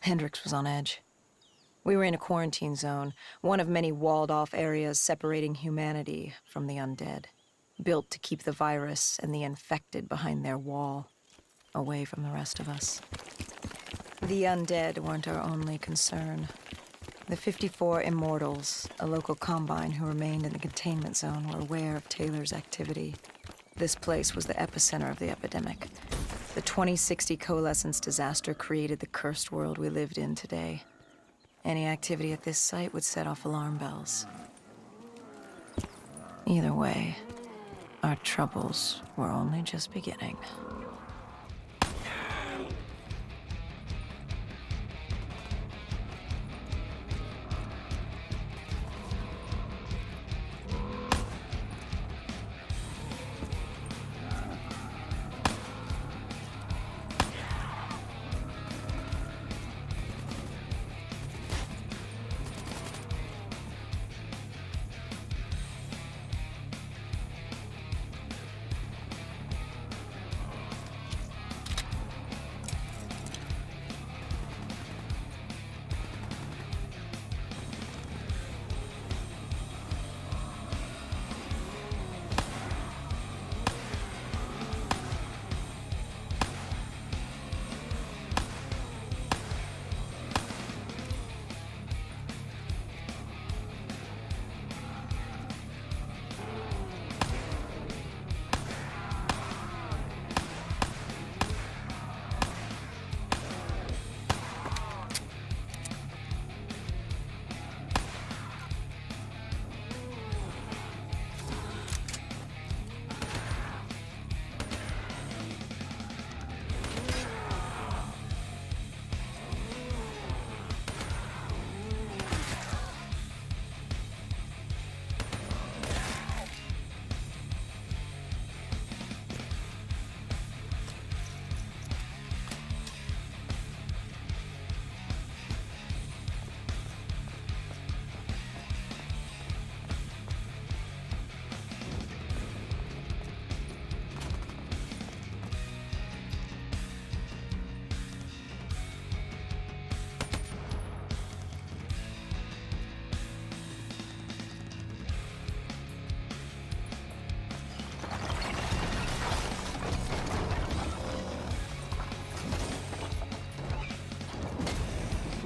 Hendrix was on edge. We were in a quarantine zone, one of many walled-off areas separating humanity from the undead, built to keep the virus and the infected behind their wall, away from the rest of us. The undead weren't our only concern. The 54 Immortals, a local combine who remained in the containment zone, were aware of Taylor's activity. This place was the epicenter of the epidemic. The 2060 coalescence disaster created the cursed world we lived in today. Any activity at this site would set off alarm bells. Either way, our troubles were only just beginning.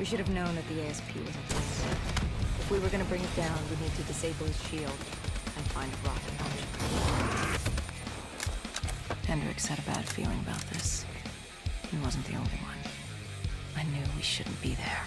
We should have known that the ASP was at this. If we were gonna bring it down, we'd need to disable his shield and find a rocket launcher. Hendrix had a bad feeling about this. He wasn't the only one. I knew we shouldn't be there.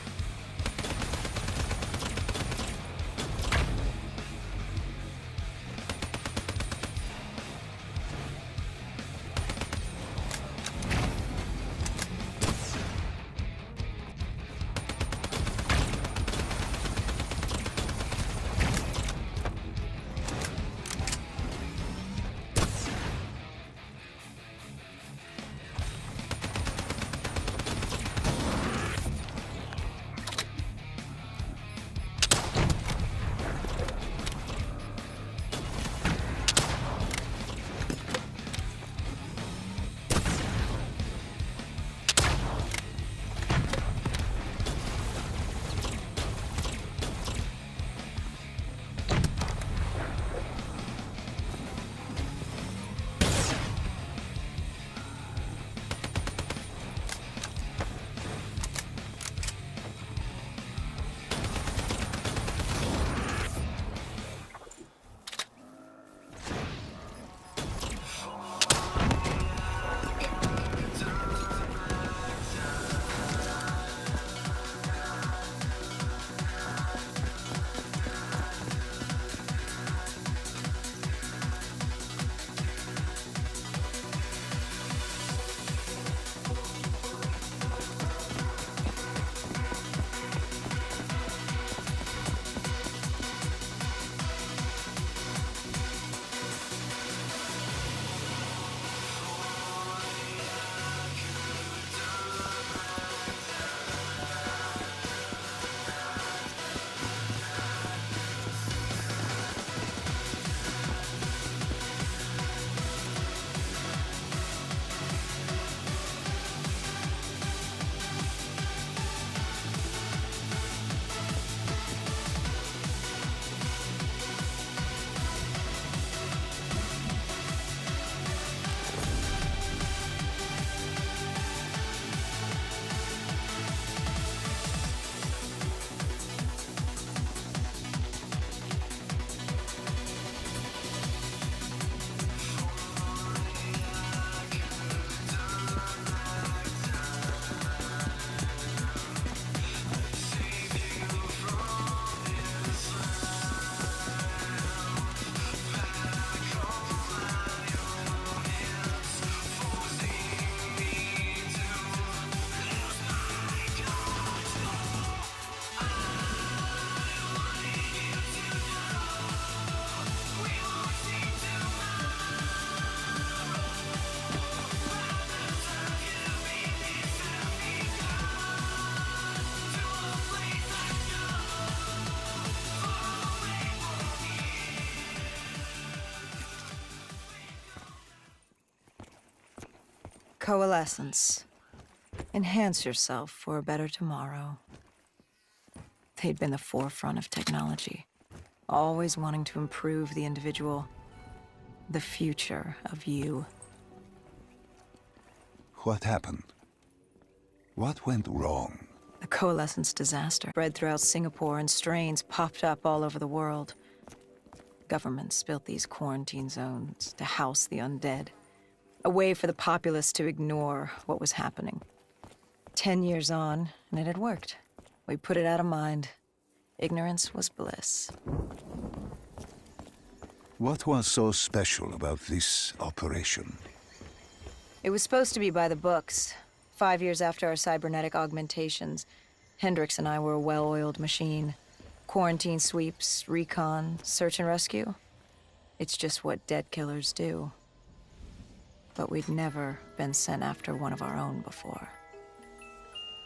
Coalescence. Enhance yourself for a better tomorrow. They'd been the forefront of technology, always wanting to improve the individual, the future of you. What happened? What went wrong? The coalescence disaster spread throughout Singapore and strains popped up all over the world. Governments built these quarantine zones to house the undead, a way for the populace to ignore what was happening. 10 years on, and it had worked. We put it out of mind. Ignorance was bliss. What was so special about this operation? It was supposed to be by the books. 5 years after our cybernetic augmentations, Hendricks and I were a well-oiled machine. Quarantine sweeps, recon, search and rescue. It's just what dead killers do. But we'd never been sent after one of our own before.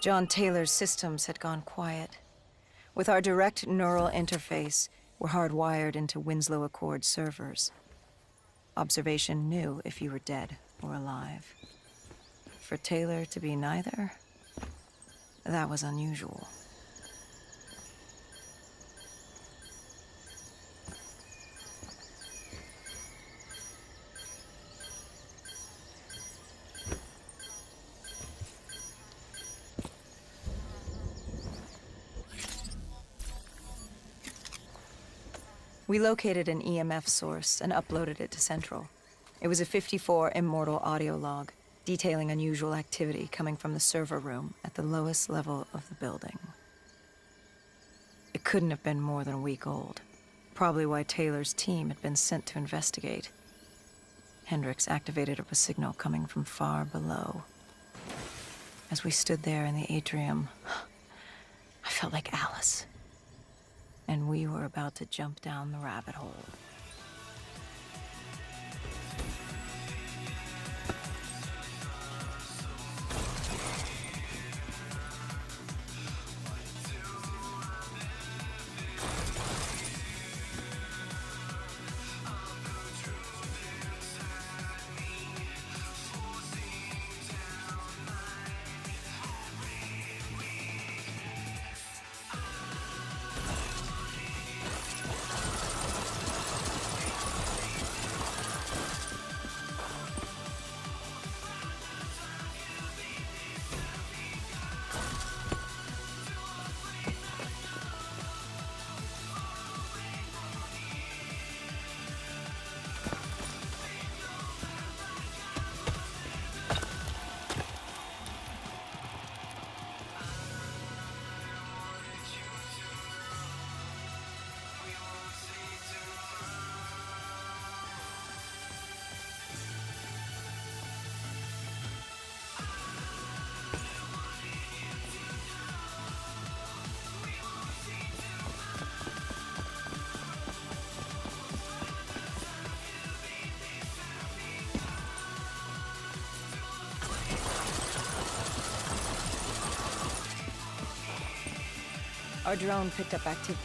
John Taylor's systems had gone quiet. With our direct neural interface, we're hardwired into Winslow Accord servers. Observation knew if you were dead or alive. For Taylor to be neither, that was unusual. We located an EMF source and uploaded it to Central. It was a 54 immortal audio log, detailing unusual activity coming from the server room at the lowest level of the building. It couldn't have been more than a week old, probably why Taylor's team had been sent to investigate. Hendricks activated a signal coming from far below. As we stood there in the atrium, I felt like Alice. And we were about to jump down the rabbit hole. Our drone picked up activity.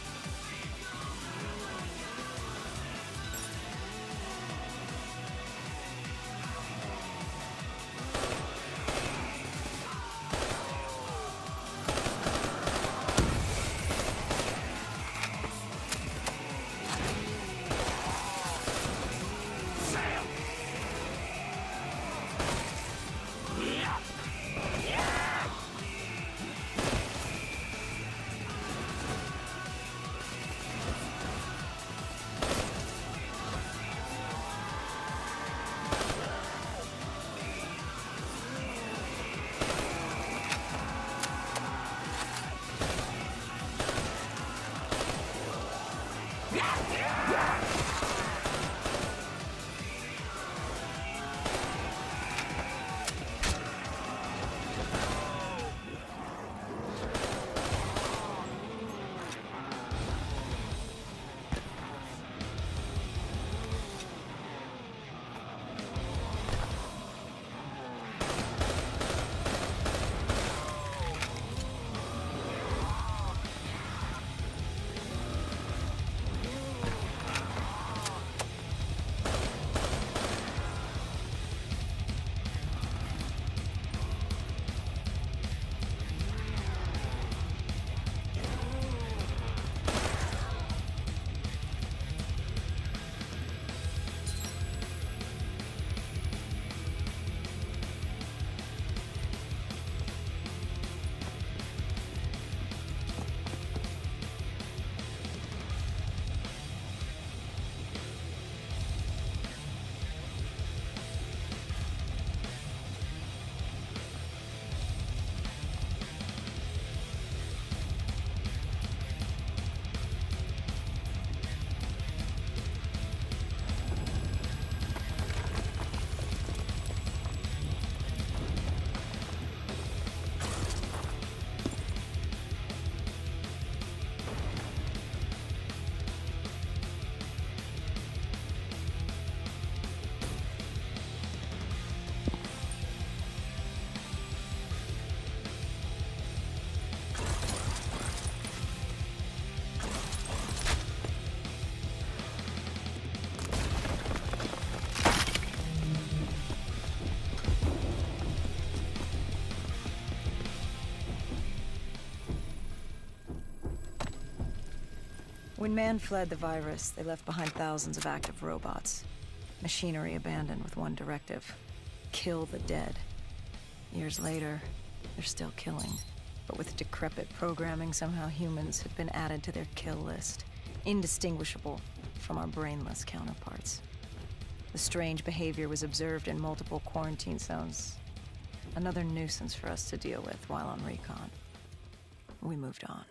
When man fled the virus, they left behind thousands of active robots. Machinery abandoned with one directive: kill the dead. Years later, they're still killing. But with decrepit programming, somehow humans have been added to their kill list, indistinguishable from our brainless counterparts. The strange behavior was observed in multiple quarantine zones. Another nuisance for us to deal with while on recon. We moved on.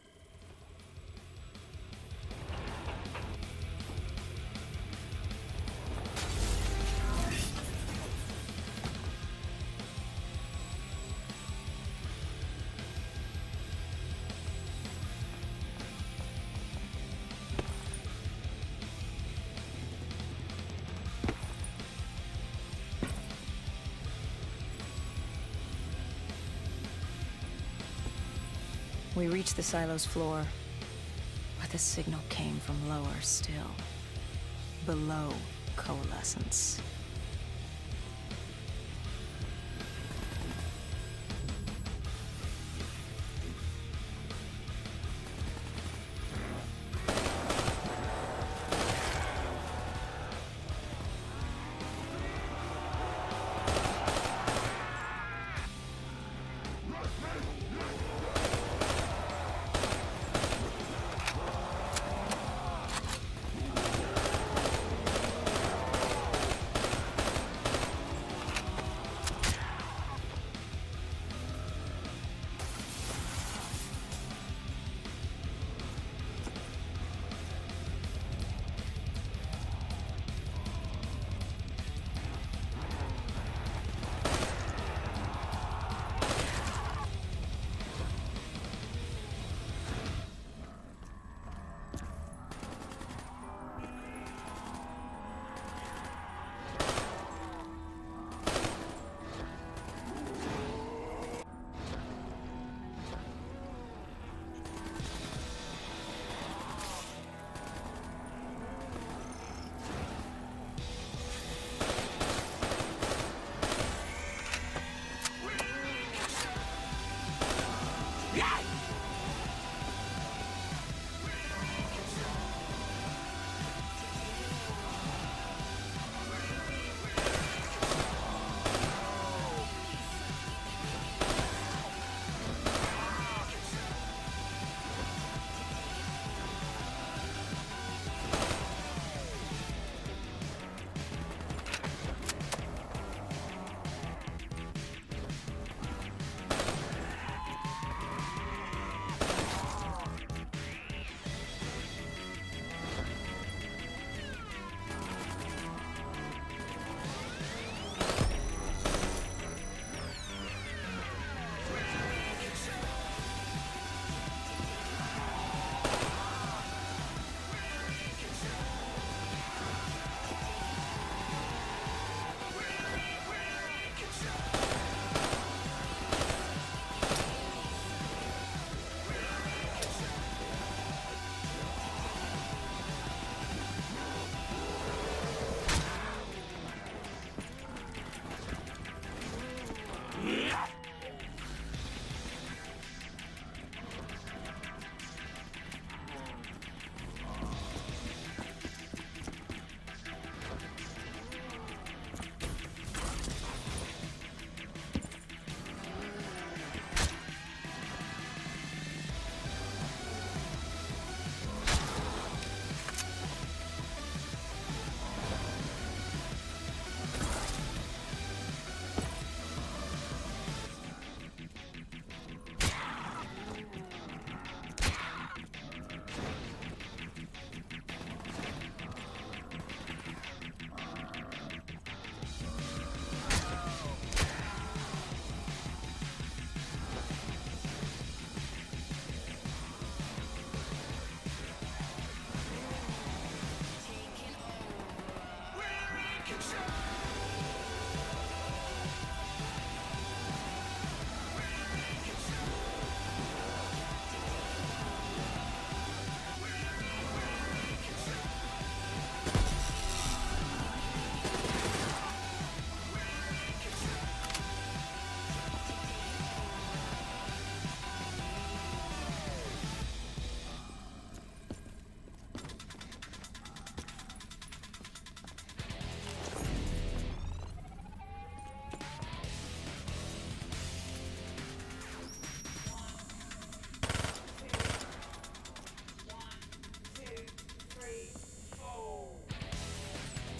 We reached the silo's floor, but the signal came from lower still, below coalescence.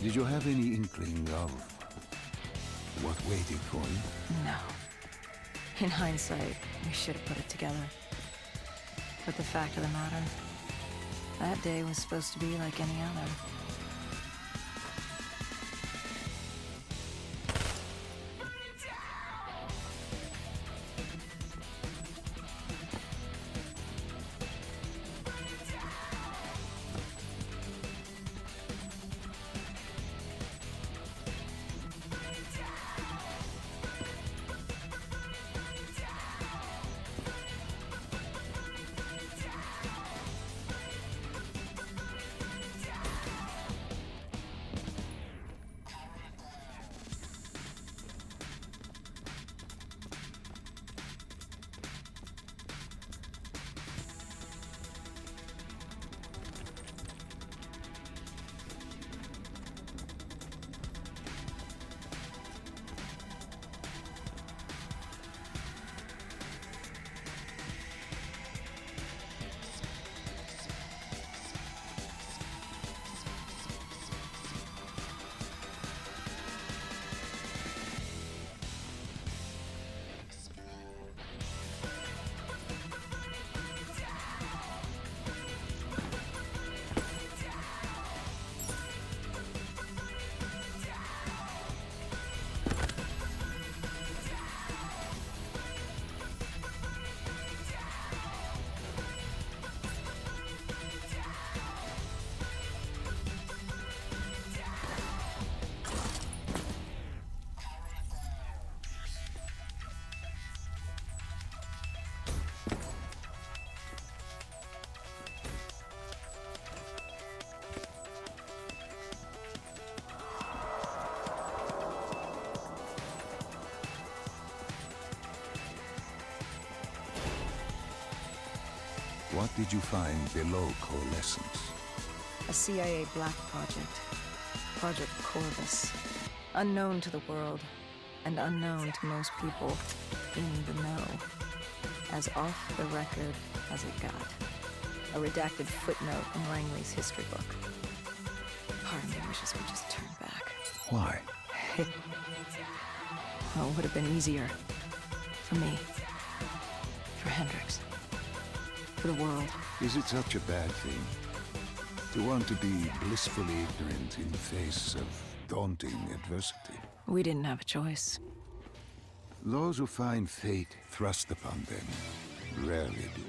Did you have any inkling of what waited for you? No. In hindsight, we should have put it together. But the fact of the matter, that day was supposed to be like any other. What did you find below Coalescence? A CIA black project. Project Corvus. Unknown to the world, and unknown to most people in the know. As off the record as it got. A redacted footnote in Langley's history book. Part of me wishes we just turned back. Why? Oh, it would have been easier. For me. For Hendrix. For the world. Is it such a bad thing? To want to be blissfully ignorant in the face of daunting adversity? We didn't have a choice. Those who find fate thrust upon them rarely do.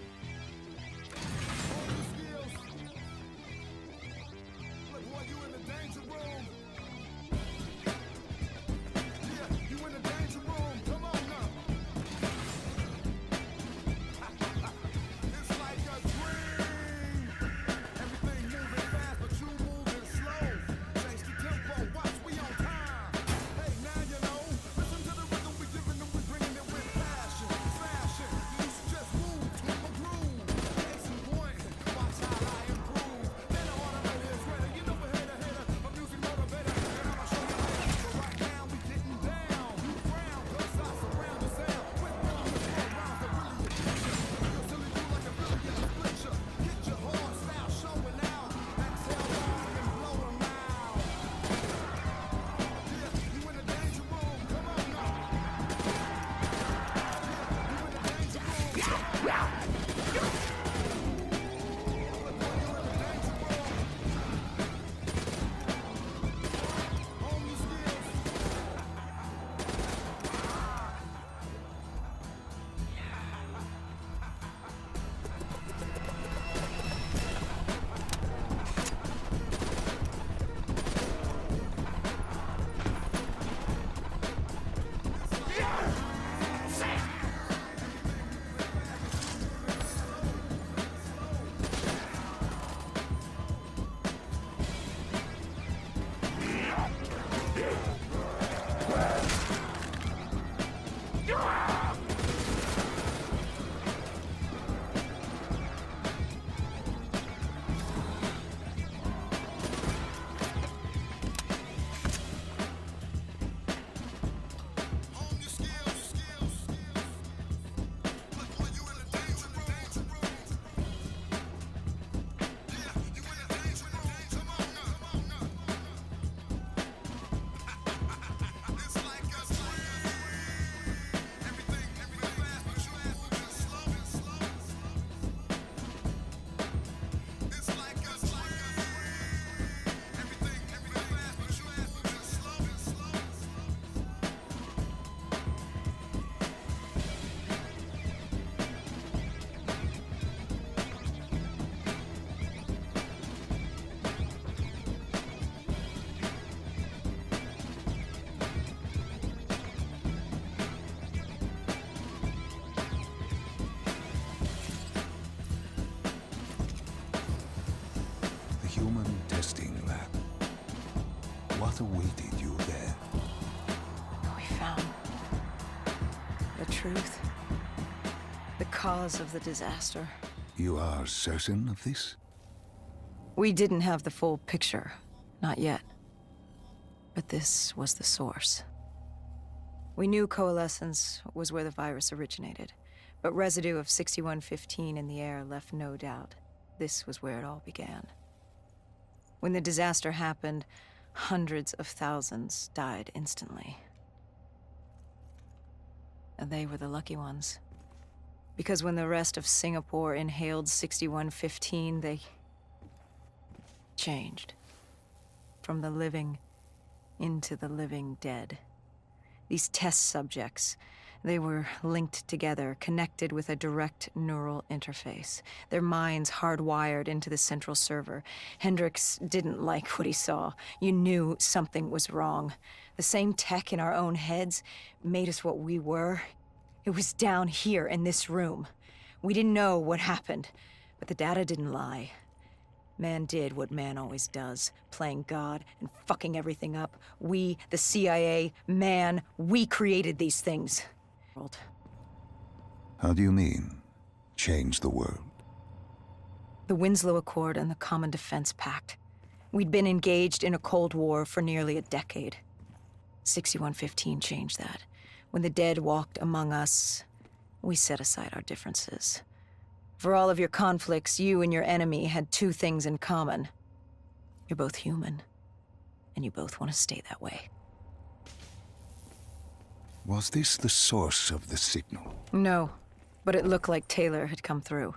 truth. The cause of the disaster. You are certain of this? We didn't have the full picture. Not yet. But this was the source. We knew coalescence was where the virus originated, but residue of 6115 in the air left no doubt. This was where it all began. When the disaster happened, hundreds of thousands died instantly. And they were the lucky ones. Because when the rest of Singapore inhaled 6115, they changed. From the living into the living dead. These test subjects, they were linked together, connected with a direct neural interface. Their minds hardwired into the central server. Hendricks didn't like what he saw. You knew something was wrong. The same tech in our own heads made us what we were. It was down here in this room. We didn't know what happened, but the data didn't lie. Man did what man always does, playing God and fucking everything up. We, the CIA, man, we created these things. How do you mean, change the world? The Winslow Accord and the Common Defense Pact. We'd been engaged in a Cold War for nearly a decade. 6115 changed that. When the dead walked among us, we set aside our differences. For all of your conflicts, you and your enemy had two things in common. You're both human, and you both want to stay that way. Was this the source of the signal? No, but it looked like Taylor had come through.